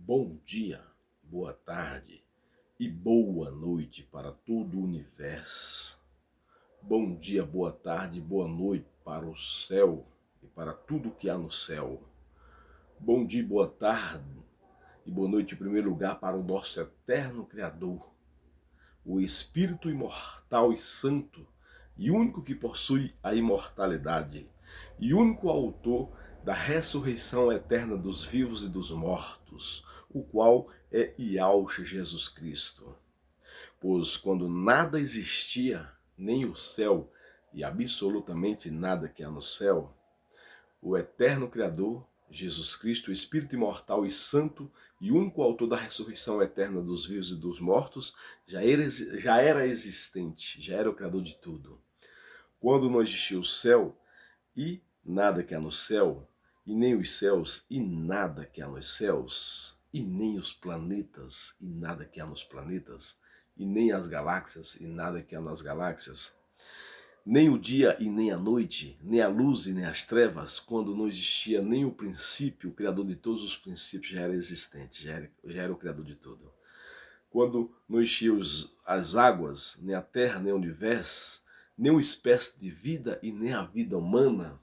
Bom dia, boa tarde e boa noite para todo o universo. Bom dia, boa tarde, boa noite para o céu e para tudo que há no céu. Bom dia, boa tarde e boa noite em primeiro lugar para o nosso eterno Criador, o Espírito imortal e santo e único que possui a imortalidade e único autor da ressurreição eterna dos vivos e dos mortos, o qual é Yahshua Jesus Cristo. Pois quando nada existia, nem o céu e absolutamente nada que há no céu, o eterno Criador, Jesus Cristo, o Espírito imortal e santo e único autor da ressurreição eterna dos vivos e dos mortos, já era existente, já era o Criador de tudo. Quando não existia o céu e nada que há no céu, e nem os céus e nada que há nos céus, e nem os planetas e nada que há nos planetas, e nem as galáxias e nada que há nas galáxias, nem o dia e nem a noite, nem a luz e nem as trevas, quando não existia nem o princípio, o Criador de todos os princípios já era existente, já era o Criador de tudo. Quando não existiam as águas, nem a terra, nem o universo, nem uma espécie de vida e nem a vida humana,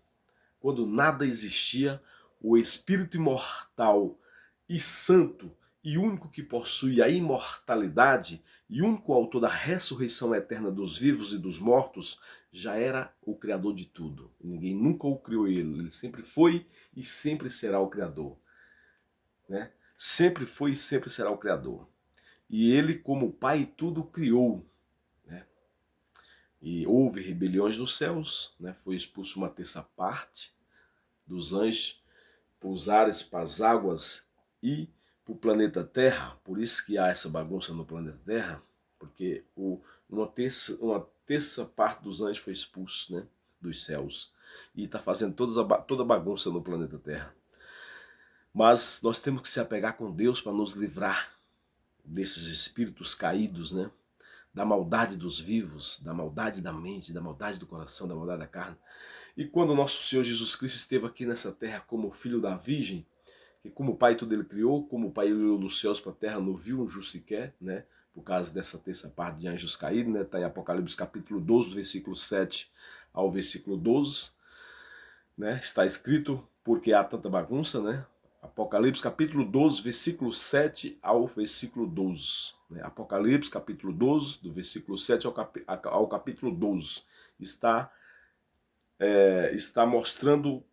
quando nada existia, o Espírito imortal e santo e único que possui a imortalidade e único autor da ressurreição eterna dos vivos e dos mortos, já era o Criador de tudo. Ninguém nunca o criou ele sempre foi e sempre será o Criador. Né? Sempre foi e sempre será o Criador. E ele, como Pai, tudo criou. Né? E houve rebeliões nos céus, né? Foi expulso uma terça parte dos anjos para os ares, para as águas e para o planeta Terra. Por isso que há essa bagunça no planeta Terra, porque uma terça parte dos anjos foi expulso, né, dos céus. E está fazendo toda a bagunça no planeta Terra. Mas nós temos que se apegar com Deus para nos livrar desses espíritos caídos, né? Da maldade dos vivos, da maldade da mente, da maldade do coração, da maldade da carne. E quando o nosso Senhor Jesus Cristo esteve aqui nessa terra como filho da Virgem, que como o Pai tudo ele criou, como o Pai ele olhou dos céus para a terra, não viu um justo sequer, né? Por causa dessa terça parte de anjos caídos, né? Está em Apocalipse capítulo 12, versículo 7 ao versículo 12, né? Está escrito porque há tanta bagunça, né? Apocalipse capítulo 12, versículo 7 ao versículo 12. Né? Apocalipse capítulo 12, do versículo 7 ao capítulo 12. Está mostrando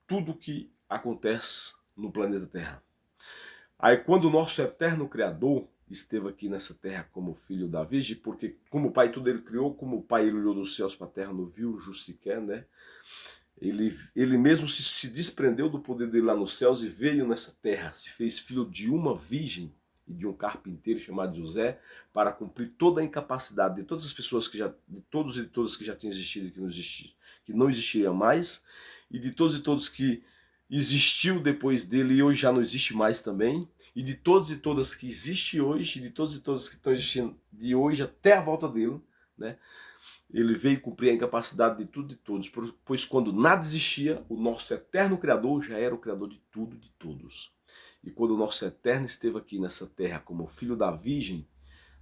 tudo o que acontece no planeta Terra. Aí quando o nosso eterno Criador esteve aqui nessa terra como filho da Virgem, porque como o Pai tudo ele criou, como o Pai ele olhou dos céus para a terra, não viu justo sequer, né? Ele mesmo se desprendeu do poder dele lá nos céus e veio nessa terra, se fez filho de uma virgem e de um carpinteiro chamado José, para cumprir toda a incapacidade de todas as pessoas de todos e todas que já tinham existido e que não existiriam mais, e de todos e todos que existiu depois dele e hoje já não existe mais também, e de todos e todas que existe hoje, e de todos e todas que estão existindo de hoje até a volta dele, né? Ele veio cumprir a incapacidade de tudo e de todos, pois quando nada existia, o nosso eterno Criador já era o Criador de tudo e de todos. E quando o nosso eterno esteve aqui nessa terra como filho da Virgem,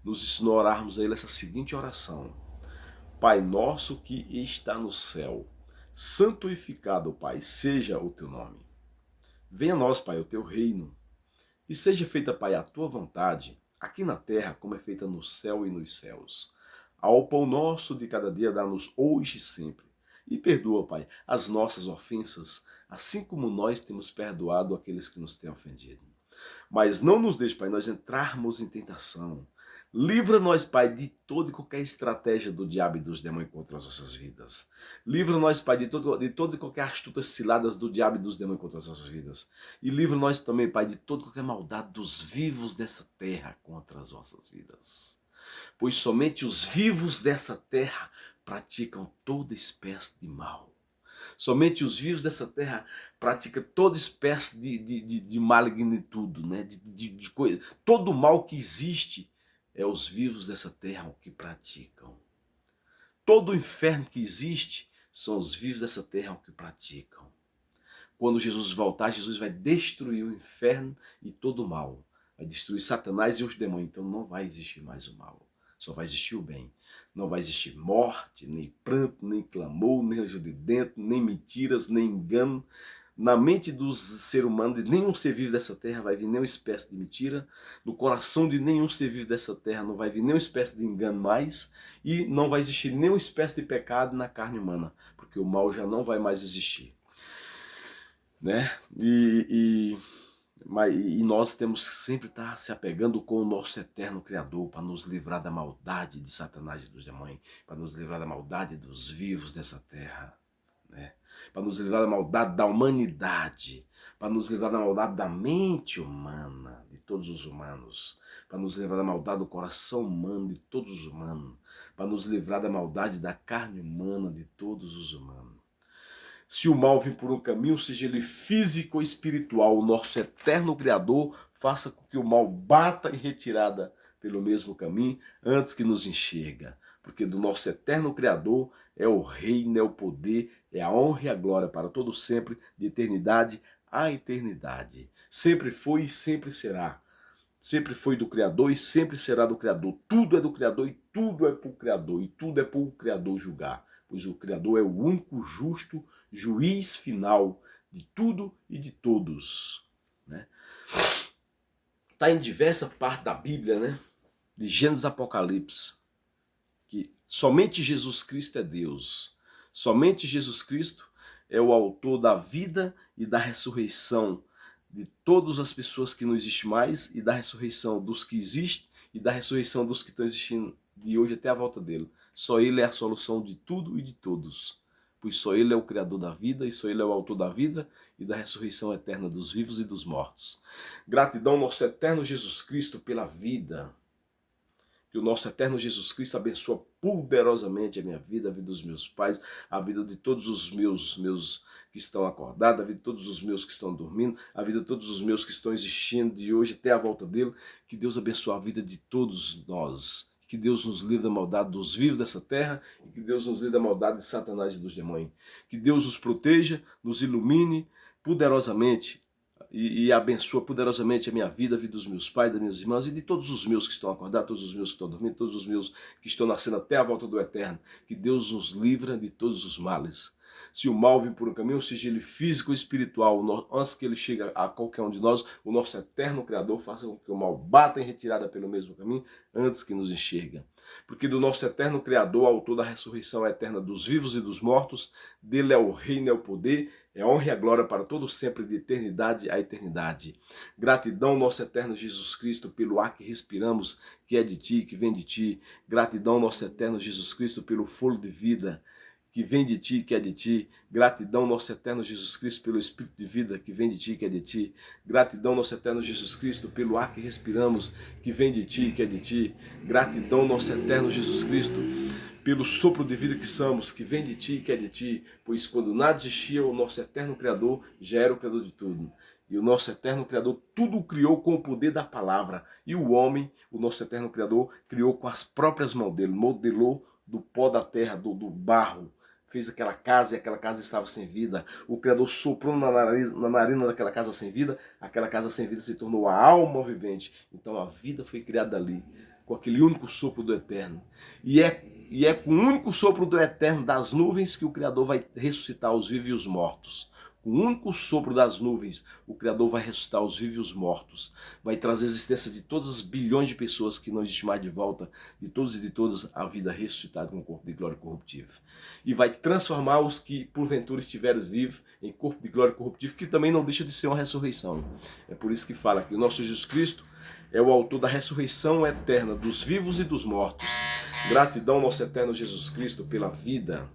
nos ensinou a orarmos a ele essa seguinte oração: Pai nosso que está no céu, santificado, Pai, seja o teu nome. Venha a nós, Pai, o teu reino, e seja feita, Pai, a tua vontade, aqui na terra como é feita no céu e nos céus. Ao pão nosso de cada dia dá-nos hoje e sempre. E perdoa, Pai, as nossas ofensas, assim como nós temos perdoado aqueles que nos têm ofendido. Mas não nos deixe, Pai, nós entrarmos em tentação. Livra-nós, Pai, de toda e qualquer estratégia do diabo e dos demônios contra as nossas vidas. Livra-nós, Pai, de toda e qualquer astutas ciladas do diabo e dos demônios contra as nossas vidas. E livra-nós também, Pai, de toda e qualquer maldade dos vivos dessa terra contra as nossas vidas. Pois somente os vivos dessa terra praticam toda espécie de mal. Somente os vivos dessa terra praticam toda espécie de malignitude, né? de coisa. Todo o mal que existe é os vivos dessa terra o que praticam. Todo o inferno que existe são os vivos dessa terra o que praticam. Quando Jesus voltar, Jesus vai destruir o inferno e todo o mal. vai destruir Satanás e os demônios. Então não vai existir mais o mal, só vai existir o bem. Não vai existir morte, nem pranto, nem clamor, nem ranger de dentro, nem mentiras, nem engano. Na mente do ser humano, de nenhum ser vivo dessa terra vai vir nenhuma espécie de mentira. No coração de nenhum ser vivo dessa terra não vai vir nenhuma espécie de engano mais. E não vai existir nenhuma espécie de pecado na carne humana, porque o mal já não vai mais existir, né? E nós temos que sempre estar se apegando com o nosso eterno Criador para nos livrar da maldade de Satanás e dos demônios, para nos livrar da maldade dos vivos dessa terra, né? Para nos livrar da maldade da humanidade, para nos livrar da maldade da mente humana, de todos os humanos, para nos livrar da maldade do coração humano de todos os humanos, para nos livrar da maldade da carne humana de todos os humanos. Se o mal vem por um caminho, seja ele físico ou espiritual, o nosso eterno Criador faça com que o mal bata em retirada pelo mesmo caminho antes que nos enxerga. Porque do nosso eterno Criador é o reino, é o poder, é a honra e a glória para todo sempre, de eternidade a eternidade. Sempre foi e sempre será. Sempre foi do Criador e sempre será do Criador. Tudo é do Criador e tudo é para o Criador. E tudo é para o Criador julgar. Pois o Criador é o único justo juiz final de tudo e de todos, né? Está em diversas partes da Bíblia, né? De Gênesis a Apocalipse, que somente Jesus Cristo é Deus. Somente Jesus Cristo é o autor da vida e da ressurreição de todas as pessoas que não existem mais, e da ressurreição dos que existem e da ressurreição dos que estão existindo de hoje até a volta dele. Só ele é a solução de tudo e de todos, pois só ele é o Criador da vida e só ele é o autor da vida e da ressurreição eterna dos vivos e dos mortos. Gratidão ao nosso eterno Jesus Cristo pela vida. Que o nosso eterno Jesus Cristo abençoe poderosamente a minha vida, a vida dos meus pais, a vida de todos os meus que estão acordados, a vida de todos os meus que estão dormindo, a vida de todos os meus que estão existindo de hoje até a volta dele. Que Deus abençoe a vida de todos nós. Que Deus nos livre da maldade dos vivos dessa terra e que Deus nos livre da maldade de Satanás e dos demônios. Que Deus nos proteja, nos ilumine poderosamente e abençoa poderosamente a minha vida, a vida dos meus pais, das minhas irmãs e de todos os meus que estão acordados, todos os meus que estão dormindo, todos os meus que estão nascendo até a volta do Eterno. Que Deus nos livra de todos os males. Se o mal vem por um caminho, seja ele físico ou espiritual, antes que ele chegue a qualquer um de nós, o nosso eterno Criador faça com que o mal bata em retirada pelo mesmo caminho, antes que nos enxerga. Porque do nosso eterno Criador, autor da ressurreição eterna dos vivos e dos mortos, dele é o reino, é o poder, é a honra e a glória para todo sempre, de eternidade a eternidade. Gratidão, nosso eterno Jesus Cristo, pelo ar que respiramos, que é de ti, que vem de ti. Gratidão, nosso eterno Jesus Cristo, pelo fôlego de vida, que vem de ti, que é de ti. Gratidão, nosso eterno Jesus Cristo, pelo Espírito de vida, que vem de ti, que é de ti. Gratidão, nosso eterno Jesus Cristo, pelo ar que respiramos, que vem de ti, que é de ti. Gratidão, nosso eterno Jesus Cristo, pelo sopro de vida que somos, que vem de ti, que é de ti. Pois quando nada existia, o nosso eterno Criador já era o Criador de tudo. E o nosso eterno Criador tudo criou com o poder da palavra. E o homem, o nosso eterno Criador, criou com as próprias mãos dele, modelou do pó da terra, do barro. Fez aquela casa e aquela casa estava sem vida. O Criador soprou na narina daquela casa sem vida. Aquela casa sem vida se tornou a alma vivente. Então a vida foi criada ali, com aquele único sopro do Eterno. E é com o único sopro do Eterno das nuvens que o Criador vai ressuscitar os vivos e os mortos. Com o único sopro das nuvens, o Criador vai ressuscitar os vivos e os mortos. Vai trazer a existência de todas as bilhões de pessoas que não existem mais de volta, de todos e de todas, a vida ressuscitada com um corpo de glória corruptível. E vai transformar os que porventura estiverem vivos em corpo de glória corruptível, que também não deixa de ser uma ressurreição. É por isso que fala que o nosso Jesus Cristo é o autor da ressurreição eterna dos vivos e dos mortos. Gratidão, nosso eterno Jesus Cristo, pela vida.